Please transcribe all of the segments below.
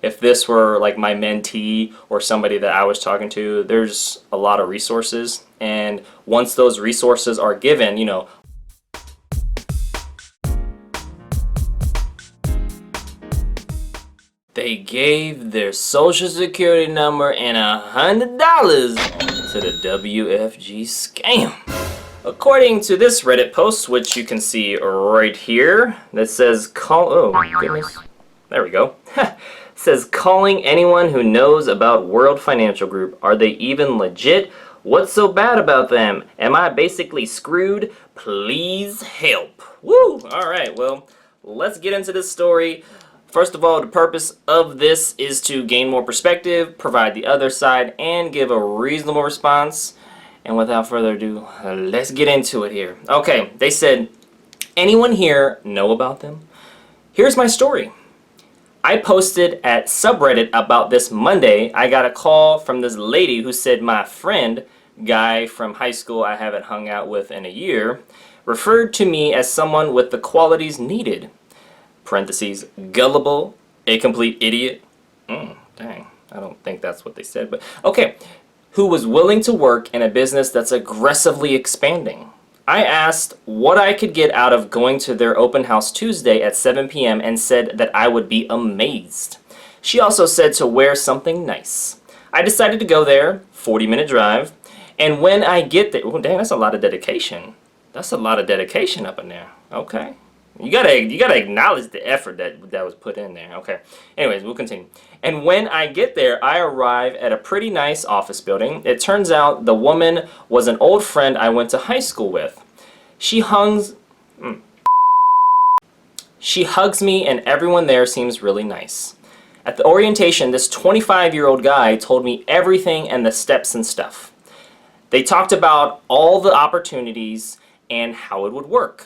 if this were like my mentee or somebody that I was talking to, there's a lot of resources. And once those resources are given, they gave their social security number and $100 to the WFG scam. According to this Reddit post, which you can see right here, that says oh goodness, there we go. Says calling anyone who knows about World Financial Group. Are they even legit? What's so bad about them? Am I basically screwed? Please help. Woo! Alright, well, let's get into this story. First of all, the purpose of this is to gain more perspective, provide the other side, and give a reasonable response. And without further ado, let's get into it here. Okay, they said, anyone here know about them? Here's my story. I posted at subreddit about this Monday. I got a call from this lady who said my friend, guy from high school I haven't hung out with in a year, referred to me as someone with the qualities needed. Parentheses, gullible, a complete idiot. Dang, I don't think that's what they said, but okay. Who was willing to work in a business that's aggressively expanding. I asked what I could get out of going to their open house Tuesday at 7 p.m. and said that I would be amazed. She also said to wear something nice. I decided to go there, 40-minute drive, and when I get there, oh dang, that's a lot of dedication. That's a lot of dedication up in there. Okay. You gotta acknowledge the effort that was put in there. Okay. Anyways, we'll continue. And when I get there, I arrive at a pretty nice office building. It turns out the woman was an old friend I went to high school with. She hugs me and everyone there seems really nice. At the orientation, this 25-year-old guy told me everything and the steps and stuff. They talked about all the opportunities and how it would work.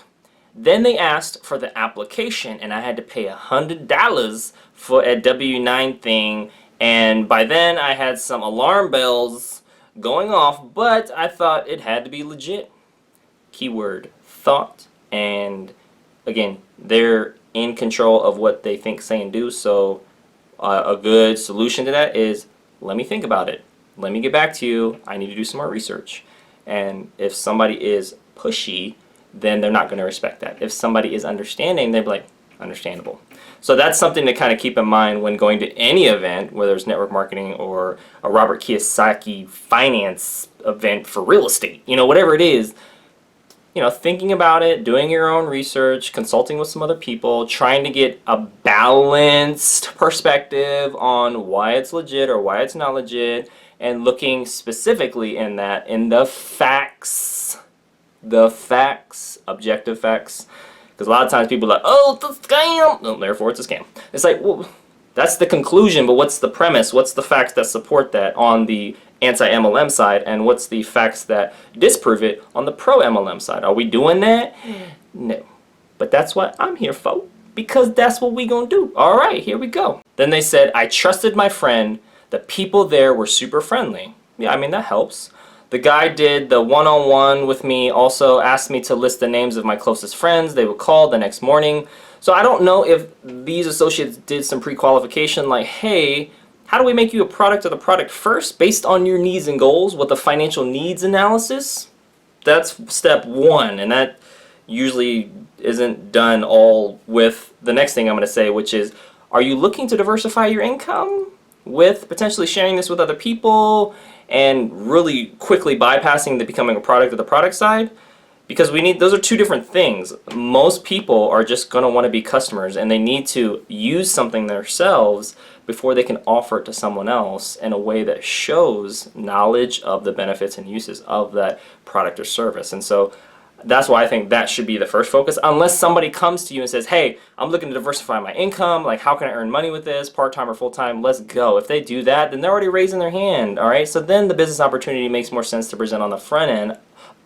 Then they asked for the application, and I had to pay $100 for a W-9 thing, and by then I had some alarm bells going off, but I thought it had to be legit. Keyword, thought, and again, they're in control of what they think, say, and do, so a good solution to that is, let me think about it. Let me get back to you. I need to do some more research. And if somebody is pushy, then they're not going to respect that. If somebody is understanding, they'd be like, understandable. So that's something to kind of keep in mind when going to any event, whether it's network marketing or a Robert Kiyosaki finance event for real estate, whatever it is, thinking about it, doing your own research, consulting with some other people, trying to get a balanced perspective on why it's legit or why it's not legit, and looking specifically in the facts. The facts, objective facts, because a lot of times people are like, oh, it's a scam, no, therefore it's a scam. It's like, well, that's the conclusion, but what's the premise? What's the facts that support that on the anti-MLM side, and what's the facts that disprove it on the pro-MLM side? Are we doing that? No. But that's what I'm here for, because that's what we gonna do. All right, here we go. Then they said, I trusted my friend. The people there were super friendly. Yeah, I mean, that helps. The guy did the one-on-one with me, also asked me to list the names of my closest friends. They would call the next morning. So I don't know if these associates did some pre-qualification like, hey, how do we make you a product of the product first based on your needs and goals with a financial needs analysis? That's step one, and that usually isn't done all with the next thing I'm going to say, which is, are you looking to diversify your income with potentially sharing this with other people and really quickly bypassing the becoming a product of the product side? Because those are two different things. Most people are just going to want to be customers, and they need to use something themselves before they can offer it to someone else in a way that shows knowledge of the benefits and uses of that product or service. And so that's why I think that should be the first focus, unless somebody comes to you and says, hey, I'm looking to diversify my income, like how can I earn money with this, part-time or full-time, let's go. If they do that, then they're already raising their hand, all right? So then the business opportunity makes more sense to present on the front end.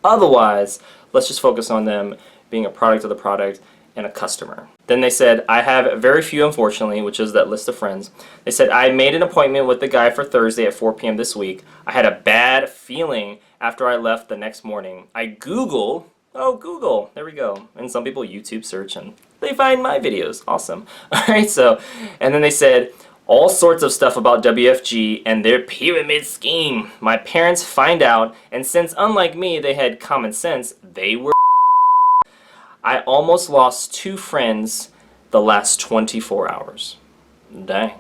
Otherwise, let's just focus on them being a product of the product and a customer. Then they said, I have very few, unfortunately, which is that list of friends. They said, I made an appointment with the guy for Thursday at 4 p.m. this week. I had a bad feeling after I left the next morning. I Google, there we go. And some people YouTube search and they find my videos. Awesome. All right, so, and then they said, all sorts of stuff about WFG and their pyramid scheme. My parents find out, and since unlike me, they had common sense, they were. I almost lost 2 friends the last 24 hours. Dang.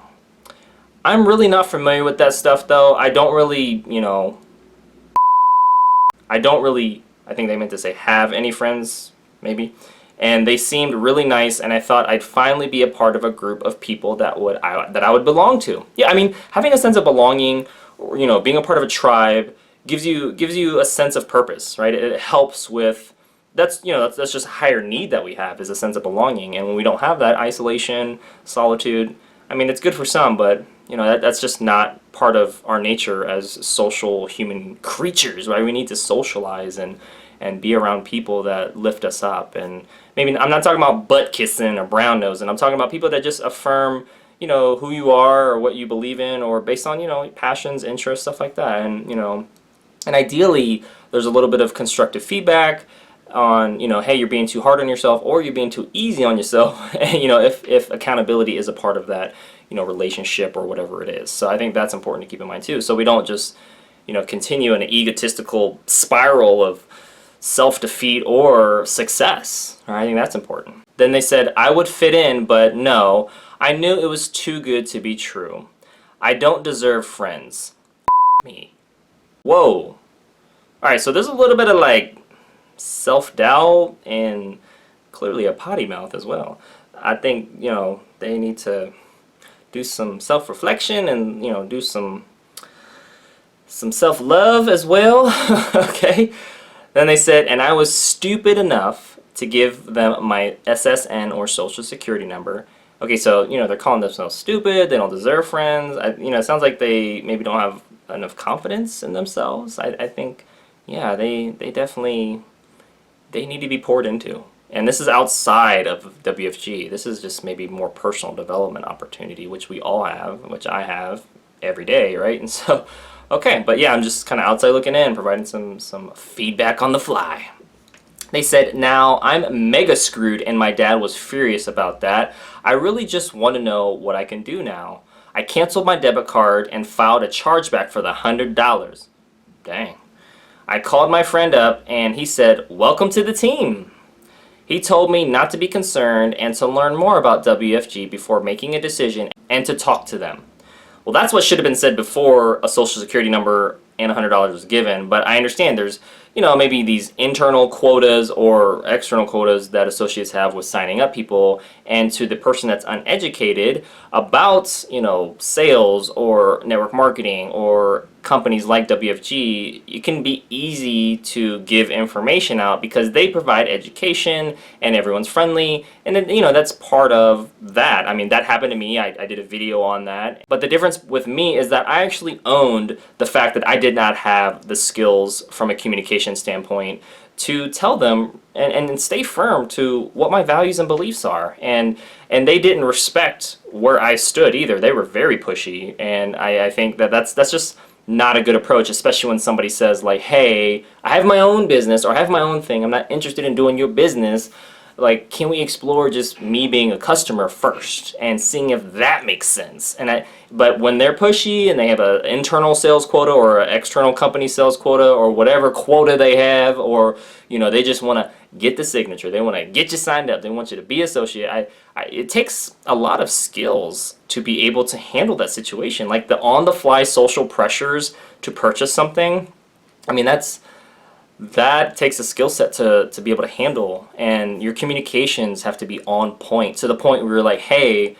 I'm really not familiar with that stuff though. I don't really, I think they meant to say have any friends, maybe. And they seemed really nice, and I thought I'd finally be a part of a group of people that I would belong to. Yeah, I mean, having a sense of belonging, or, being a part of a tribe gives you a sense of purpose, right? It helps with that's just a higher need that we have, is a sense of belonging. And when we don't have that, isolation, solitude, I mean, it's good for some, but that's just not part of our nature as social human creatures, right? We need to socialize and be around people that lift us up. And maybe I'm not talking about butt kissing or brown nosing. I'm talking about people that just affirm, who you are or what you believe in, or based on, passions, interests, stuff like that. And ideally, there's a little bit of constructive feedback on, hey, you're being too hard on yourself, or you're being too easy on yourself. And, if accountability is a part of that, relationship or whatever it is. So I think that's important to keep in mind too. So we don't just, continue in an egotistical spiral of self-defeat or success. All right, I think that's important. Then they said, I would fit in, but no, I knew it was too good to be true. I don't deserve friends. Me. Whoa. All right, so there's a little bit of like self-doubt and clearly a potty mouth as well. I think, they need to do some self-reflection and, do some self-love as well. Okay. Then they said, and I was stupid enough to give them my SSN or social security number. Okay, so, they're calling themselves stupid, they don't deserve friends. It sounds like they maybe don't have enough confidence in themselves. I think, yeah, they definitely, they need to be poured into. And this is outside of WFG. This is just maybe more personal development opportunity, which we all have, which I have every day, right? And so, okay, but yeah, I'm just kind of outside looking in, providing some feedback on the fly. They said, now I'm mega screwed and my dad was furious about that. I really just want to know what I can do now. I canceled my debit card and filed a chargeback for the $100. Dang. I called my friend up and he said, welcome to the team. He told me not to be concerned and to learn more about WFG before making a decision and to talk to them. Well, that's what should have been said before a social security number and $100 was given, but I understand there's, maybe these internal quotas or external quotas that associates have with signing up people, and to the person that's uneducated about, sales or network marketing or companies like WFG, it can be easy to give information out because they provide education and everyone's friendly, and then, that's part of that. I mean, that happened to me. I did a video on that. But the difference with me is that I actually owned the fact that I did not have the skills from a communication standpoint to tell them and stay firm to what my values and beliefs are. And they didn't respect where I stood either. They were very pushy, and I think that's just not a good approach, especially when somebody says like, hey, I have my own business or I have my own thing, I'm not interested in doing your business. Like, can we explore just me being a customer first and seeing if that makes sense? But when they're pushy and they have an internal sales quota or an external company sales quota or whatever quota they have, or they just want to get the signature, they want to get you signed up, they want you to be associate. It takes a lot of skills to be able to handle that situation, like the on-the-fly social pressures to purchase something. I mean, that takes a skill set to be able to handle, and your communications have to be on point, to the point where you're like, hey,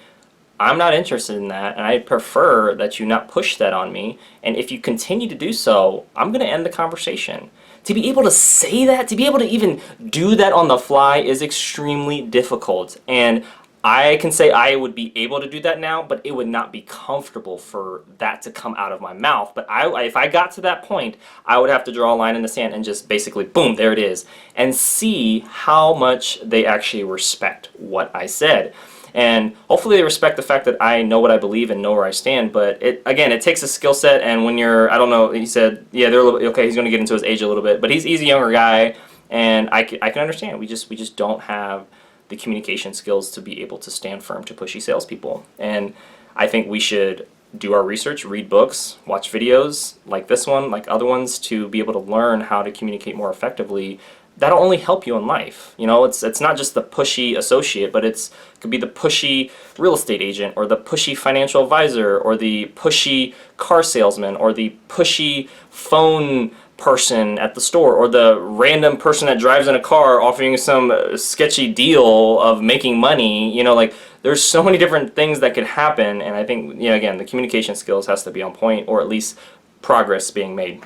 I'm not interested in that, and I prefer that you not push that on me, and if you continue to do so, I'm going to end the conversation. To be able to say that, to be able to even do that on the fly is extremely difficult, and I can say I would be able to do that now, but it would not be comfortable for that to come out of my mouth. But if I got to that point, I would have to draw a line in the sand and just basically, boom, there it is, and see how much they actually respect what I said. And hopefully they respect the fact that I know what I believe and know where I stand. But it takes a skill set, and when you're, I don't know, he said, yeah, they're a little, okay, he's going to get into his age a little bit, but he's a younger guy, and I can understand. We just don't have the communication skills to be able to stand firm to pushy salespeople. And I think we should do our research, read books, watch videos like this one, like other ones, to be able to learn how to communicate more effectively. That'll only help you in life. You know, it's not just the pushy associate, but it could be the pushy real estate agent, or the pushy financial advisor, or the pushy car salesman, or the pushy phone person at the store, or the random person that drives in a car offering some sketchy deal of making money. You know, like, there's so many different things that could happen, and I think, you know, again, the communication skills has to be on point, or at least progress being made.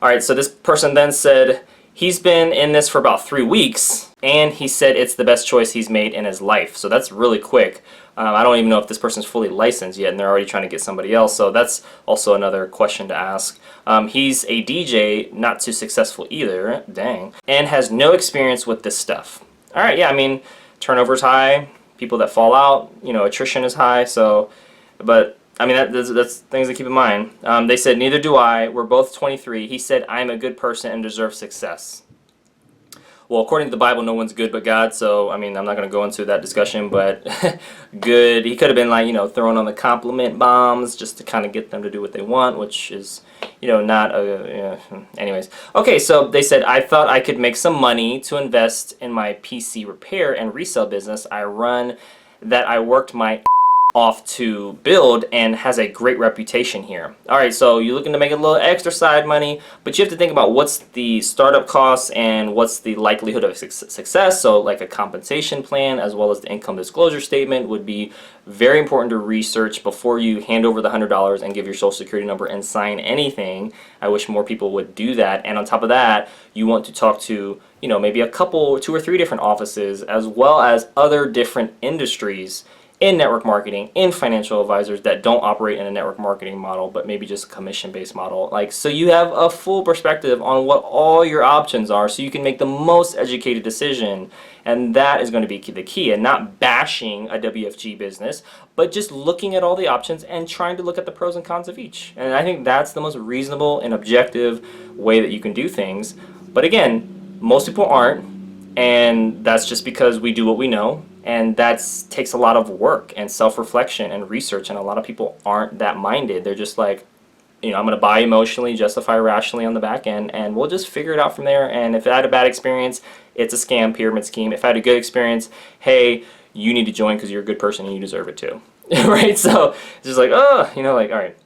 All right, so this person then said he's been in this for about 3 weeks, and he said it's the best choice he's made in his life. So that's really quick. I don't even know if this person's fully licensed yet, and they're already trying to get somebody else. So that's also another question to ask. He's a DJ, not too successful either, dang, and has no experience with this stuff. All right, yeah, I mean, turnover's high, people that fall out, you know, attrition is high. So, but I mean, that's things to keep in mind. They said, neither do I. We're both 23. He said, I'm a good person and deserve success. Well, according to the Bible, no one's good but God. So, I mean, I'm not going to go into that discussion, but good. He could have been, like, you know, throwing on the compliment bombs just to kind of get them to do what they want, which is, you know, not a, anyways. Okay, so they said, I thought I could make some money to invest in my PC repair and resale business I run that I worked my off to build and has a great reputation here. All right, so you're looking to make a little extra side money, but you have to think about what's the startup costs and what's the likelihood of success. So like a compensation plan as well as the income disclosure statement would be very important to research before you hand over the $100 and give your social security number and sign anything. I wish more people would do that. And on top of that, you want to talk to, you know, maybe a couple, 2 or 3 different offices, as well as other different industries in network marketing, in financial advisors that don't operate in a network marketing model, but maybe just a commission-based model. Like, so you have a full perspective on what all your options are, so you can make the most educated decision. And that is going to be the key, and not bashing a WFG business, but just looking at all the options and trying to look at the pros and cons of each. And I think that's the most reasonable and objective way that you can do things. But again, most people aren't, and that's just because we do what we know. And that takes a lot of work and self-reflection and research, and a lot of people aren't that minded. They're just like, you know, I'm going to buy emotionally, justify rationally on the back end, and we'll just figure it out from there. And if I had a bad experience, it's a scam, pyramid scheme. If I had a good experience, hey, you need to join because you're a good person and you deserve it too. Right? So it's just like, oh, you know, like, all right.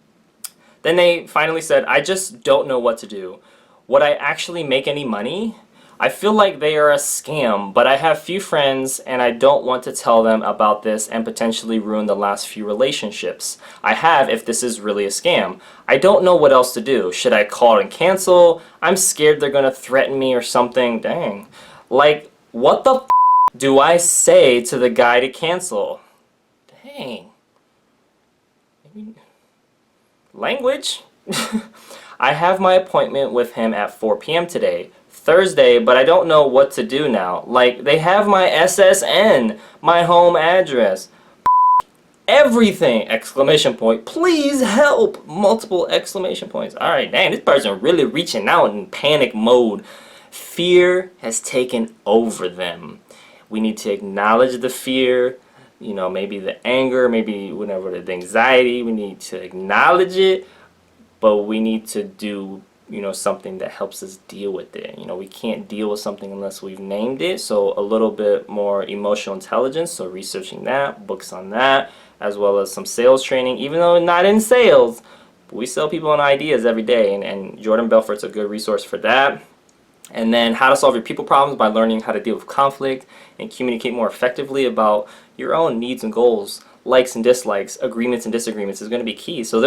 Then they finally said, I just don't know what to do. Would I actually make any money? I feel like they are a scam, but I have few friends and I don't want to tell them about this and potentially ruin the last few relationships I have if this is really a scam. I don't know what else to do. Should I call and cancel? I'm scared they're going to threaten me or something. Dang. Like, what the f do I say to the guy to cancel? Dang. Language? I have my appointment with him at 4 p.m. today. Thursday, but I don't know what to do now. Like, they have my SSN, my home address, everything, exclamation point, please help, multiple exclamation points. All right, dang, this person really reaching out in panic mode. Fear has taken over them. We need to acknowledge the fear, you know, maybe the anger, maybe whatever, the anxiety. We need to acknowledge it, but we need to do, you know, something that helps us deal with it. You know, we can't deal with something unless we've named it. So a little bit more emotional intelligence, so researching that, books on that, as well as some sales training, even though not in sales, but we sell people on ideas every day, and Jordan Belfort's a good resource for that. And then how to solve your people problems by learning how to deal with conflict and communicate more effectively about your own needs and goals. Likes and dislikes, agreements and disagreements is going to be key. So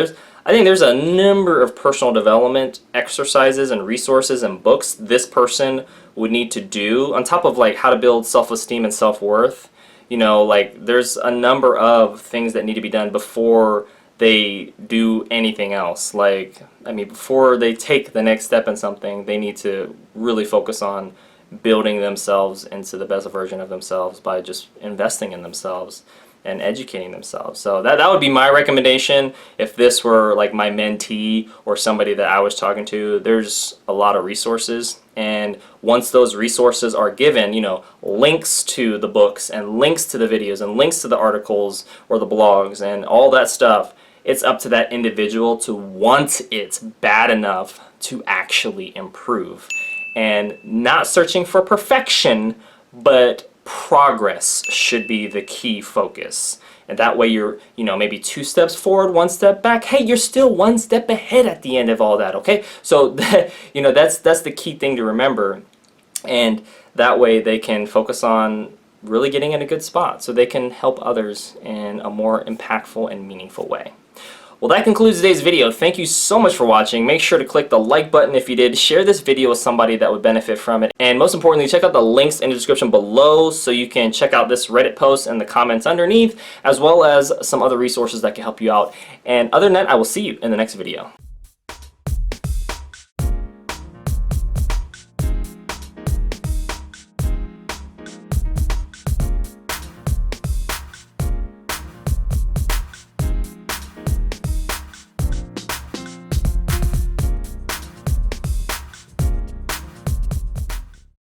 I think there's a number of personal development exercises and resources and books this person would need to do on top of like how to build self-esteem and self-worth. You know, like there's a number of things that need to be done before they do anything else. Like, I mean, before they take the next step in something, they need to really focus on building themselves into the best version of themselves by just investing in themselves. and educating themselves. So that would be my recommendation if this were like my mentee or somebody that I was talking to. There's a lot of resources, and once those resources are given, you know, links to the books and links to the videos and links to the articles or the blogs and all that stuff, it's up to that individual to want it bad enough to actually improve. And not searching for perfection, but progress should be the key focus. And that way you're, you know, maybe 2 steps forward, 1 step back. Hey, you're still 1 step ahead at the end of all that, okay? So that, you know, that's the key thing to remember. And that way they can focus on really getting in a good spot so they can help others in a more impactful and meaningful way. Well, that concludes today's video. Thank you so much for watching. Make sure to click the like button if you did. Share this video with somebody that would benefit from it. And most importantly, check out the links in the description below so you can check out this Reddit post and the comments underneath, as well as some other resources that can help you out. And other than that, I will see you in the next video.